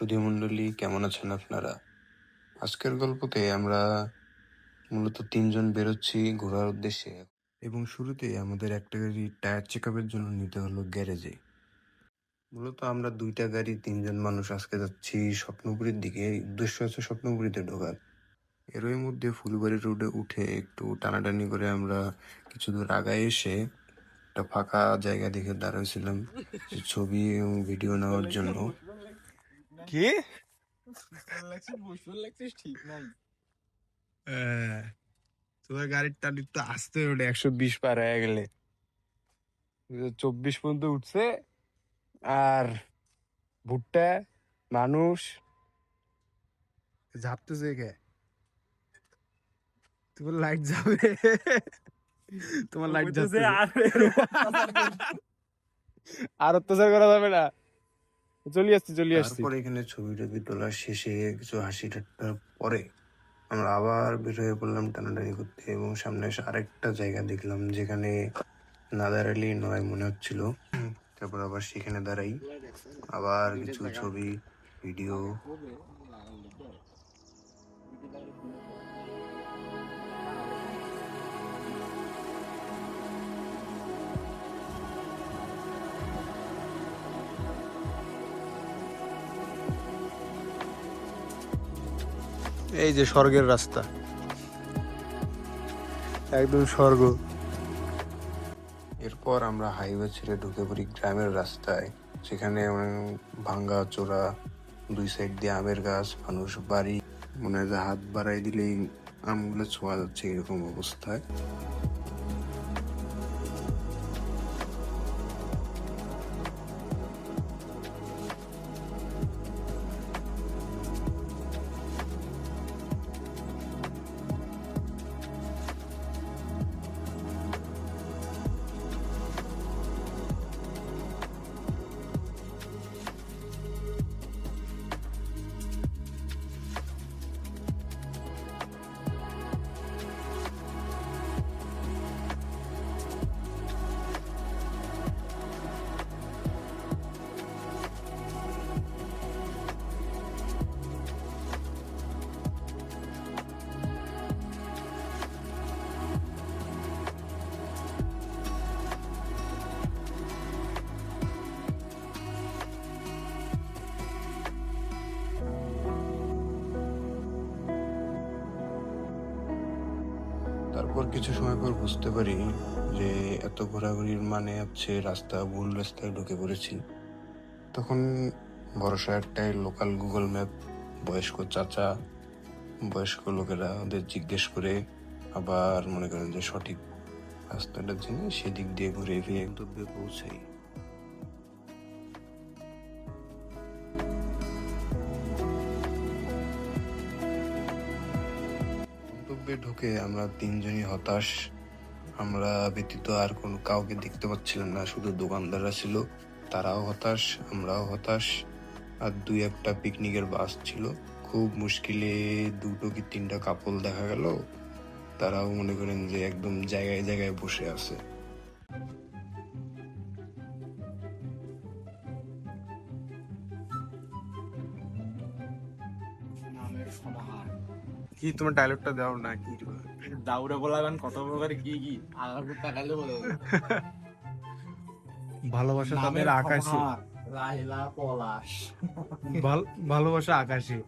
সুধী মণ্ডলী, কেমন আছেন আপনারা? আজকের গল্পতে আমরা মূলত ৩ জন বেরোচ্ছি ঘোরার উদ্দেশ্যে এবং শুরুতেই আমাদের একটা গাড়ি টায়ার চেকআপের জন্য নিতে হলো গ্যারেজে। মূলত আমরা ২টা গাড়ি ৩ জন মানুষ আজকে যাচ্ছি স্বপ্নপুরীর দিকে। উদ্দেশ্য আছে স্বপ্নপুরীতে ঢোকার। এরই মধ্যে ফুলবাড়ি রোডে উঠে একটু টানাটানি করে আমরা কিছু দূর আগায় এসে একটা ফাঁকা জায়গা দেখে দাঁড়াইছিলাম ছবি এবং ভিডিও নেওয়ার জন্য। কি ঠিক নাই তোমার গাড়ির টান একটু আসতে ওঠে 120 পার হয়ে গেলে 24 পর্যন্ত উঠছে। আর ভুট্টা মানুষ ঝাপতেছে কে? তোমার লাইট যাবে, তোমার লাইট যাচ্ছে আর অত্যাচার করা যাবে না। চলে আসছি। তারপর এখানে ছবি টবি তোলা শেষে কিছু হাসি ঠাট্টার পরে আমরা আবার বের হয়ে পড়লাম টানাটানি করতে এবং সামনে এসে আরেকটা জায়গা দেখলাম যেখানে না দাঁড়ালেই নয় মনে হচ্ছিল। তারপর আবার সেখানে দাঁড়াই, আবার কিছু ছবি ভিডিও। এই যে স্বর্গের রাস্তা, একদম স্বর্গ। এরপর আমরা হাইওয়ে ছেড়ে ঢুকে পড়ি গ্রামের রাস্তায়। সেখানে ভাঙ্গা চোরা, 2 সাইড দিয়ে আমের গাছ, মানুষ বাড়ি, মনে হয় যে হাত বাড়াই দিলেই আমগুলো ছোঁয়া যাচ্ছে এরকম অবস্থায়। তারপর কিছু সময় পর বুঝতে পারি যে এত ঘোরাঘুরির মানে হচ্ছে ভুল রাস্তায় ঢুকে পড়েছি। তখন ভরসা একটাই লোকাল গুগল ম্যাপ। বয়স্ক চাচা, বয়স্ক লোকেরা ওদের জিজ্ঞেস করে আবার মনে করেন যে সঠিক রাস্তাটা জেনে সেদিক দিয়ে ঘুরে ফিরে গন্তব্যে পৌঁছাই। গন্তব্যে ঢুকে আমরা 3 জনই হতাশ। আমরা ব্যতীত আর কোনো কাউকে দেখতে পাচ্ছিলাম না, শুধু দোকানদাররা ছিল, তারাও হতাশ, আমরাও হতাশ। আর 2-1টা পিকনিকের বাস ছিল। খুব মুশকিলে 2টো কি 3টা কাপল দেখা গেল, তারাও মনে করেন যে একদম জায়গায় জায়গায় বসে আছে। কি তোমার ডায়লগটা দাও না? কি দাউরে বলাবেন কত প্রকার কি কি আগার তাকালে বলে ভালোবাসা তাদের আকাশে, রাহিলা পলাশ, ভালোবাসা আকাশে।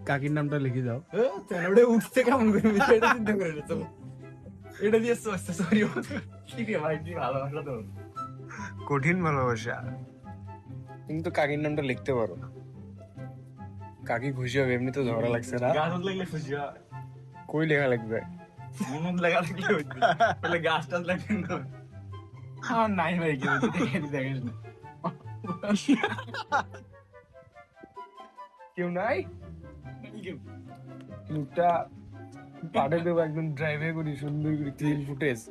কাকির নামটা লিখে দাও। ওটা উঠতে কেমন করে এটা চিন্তা করে নিতো। এটা দিয়ে সরি কি রে ভাই, কি ভালোবাসা তো কঠিন ভালোবাসা। কিন্তু কাকির নামটা লিখতে পারো, কাকি খুশি হবে। এমনি তো ঝগড়া লাগছে না, গাছ লাগলে খুশি হয়। কই লেখা লাগবে? মন লাগা লাগলে হইতো, তাহলে গাছ টাছ লাগবে না। আমার নাই ভাই, কেউ দেখিস না, কেউ নাই। লুকটা পাঠিয়ে দেবো, একদম ড্রাইভে করি সুন্দর করে ক্লিন ফুটেজ।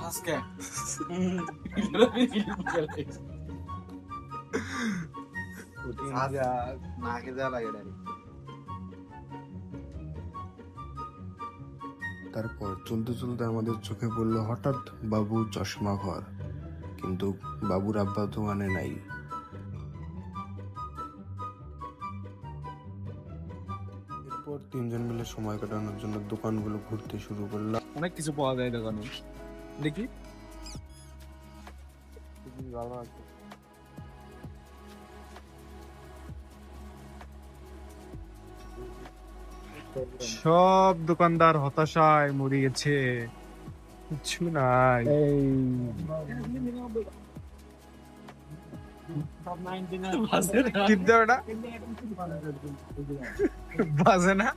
আজকে নাকে যা লাগে ডাইরেক্ট। তারপর চলতে চলতে আমাদের চোখে পড়লো হঠাৎ বাবু চশমা ঘর, কিন্তু বাবুর আব্বা দোকানে নাই। এরপর তিনজন মিলে সময় কাটানোর জন্য দোকানগুলো ঘুরতে শুরু করলাম। অনেক কিছু পাওয়া যায় দোকানে, দেখি ভালো আছে। সব দোকানদার হতাশায় মরে গেছে, কিছু নাই। টিপ দাও এটা, বাজে না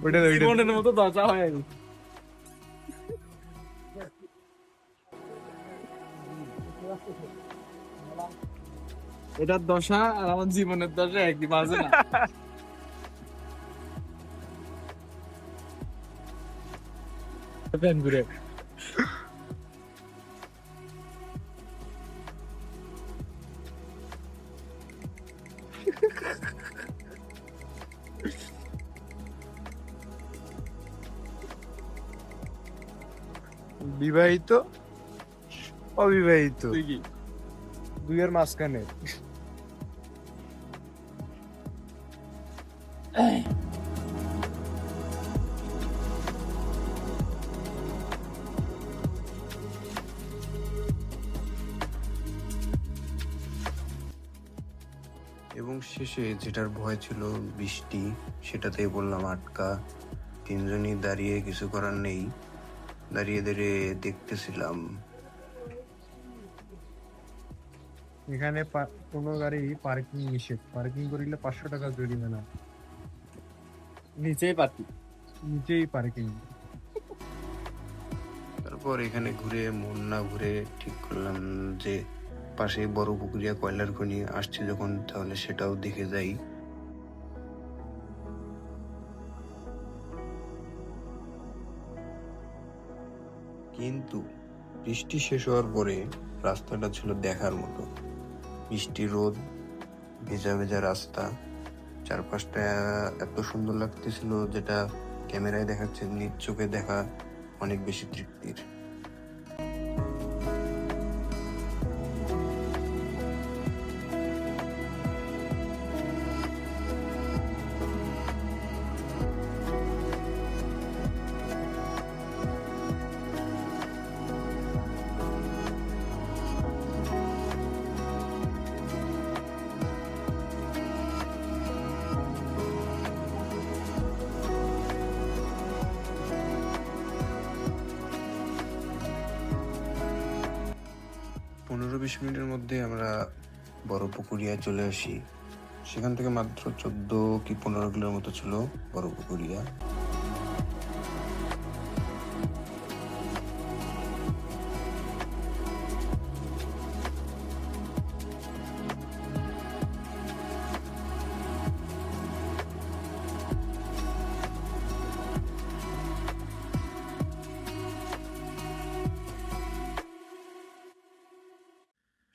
ওটা জীবনের মতো দশা হয়। এটার দশা আর আমার জীবনের দশা একই, বাজে না। ঘুরে বিবাহিত অবিবাহিত দুইয়ের মাঝখানে। এবং শেষে যেটার ভয় ছিল বৃষ্টি, সেটাতেই বললাম আটকা। তিনজনই দাঁড়িয়ে, কিছু করার নেই, দাঁড়িয়ে দাঁড়িয়ে দেখতেছিলাম। এখানে কোনো গাড়ি পার্কিং নিষেধ, পার্কিং করিলে 500 টাকা জরিমানা। নিচেই পার্কিং। তারপর এখানে ঘুরে মন না ঘুরে ঠিক করলাম যে পাশে বড় পুকুরিয়া কয়লার খনি আসছে যখন, তাহলে সেটাও দেখে যাই। কিন্তু বৃষ্টি শেষ হওয়ার পরে রাস্তাটা ছিল দেখার মতো। বৃষ্টি, রোদ, ভেজা ভেজা রাস্তা, চারপাশটা এত সুন্দর লাগতেছিল, যেটা ক্যামেরায় দেখাচ্ছে নিজ চোখে দেখা অনেক বেশি তৃপ্তির। পনেরো 20 মিনিটের মধ্যে আমরা বড় পুকুরিয়া চলে আসি। সেখান থেকে মাত্র 14 কি 15 কিলোর মতো ছিল বড় পুকুরিয়া।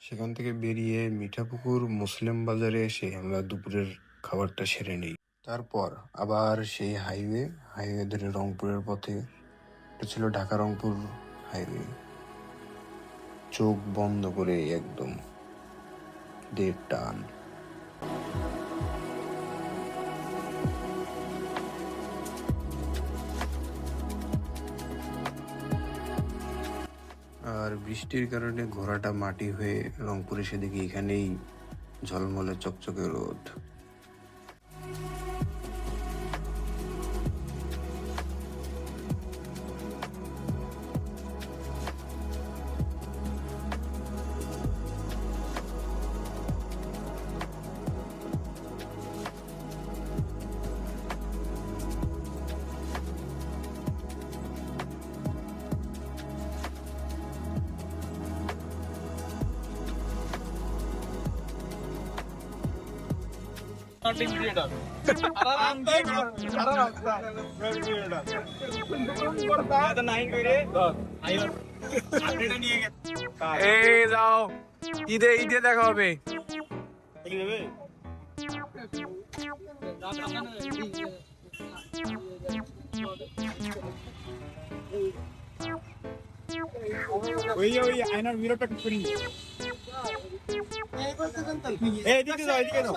সেখান থেকে বেরিয়ে মিঠাপুকুর মুসলিম বাজারে এসে আমরা দুপুরের খাবারটা সেরে নিই। তারপর আবার সেই হাইওয়ে ধরে রংপুরের পথে। এটা ছিল ঢাকা রংপুর হাইওয়ে। চোখ বন্ধ করে একদম দেড় টান। আর বৃষ্টির কারণে ঘোড়াটা মাটি হয়ে রংপুরে এসে দেখি এখানেই ঝলমলে চকচকে রোদ। এই যাও, ঈদে দেখা হবে। ওই আয়নার মিররটা ঠিক করে নিয়ে এই দিকে যাও এদিকে যাও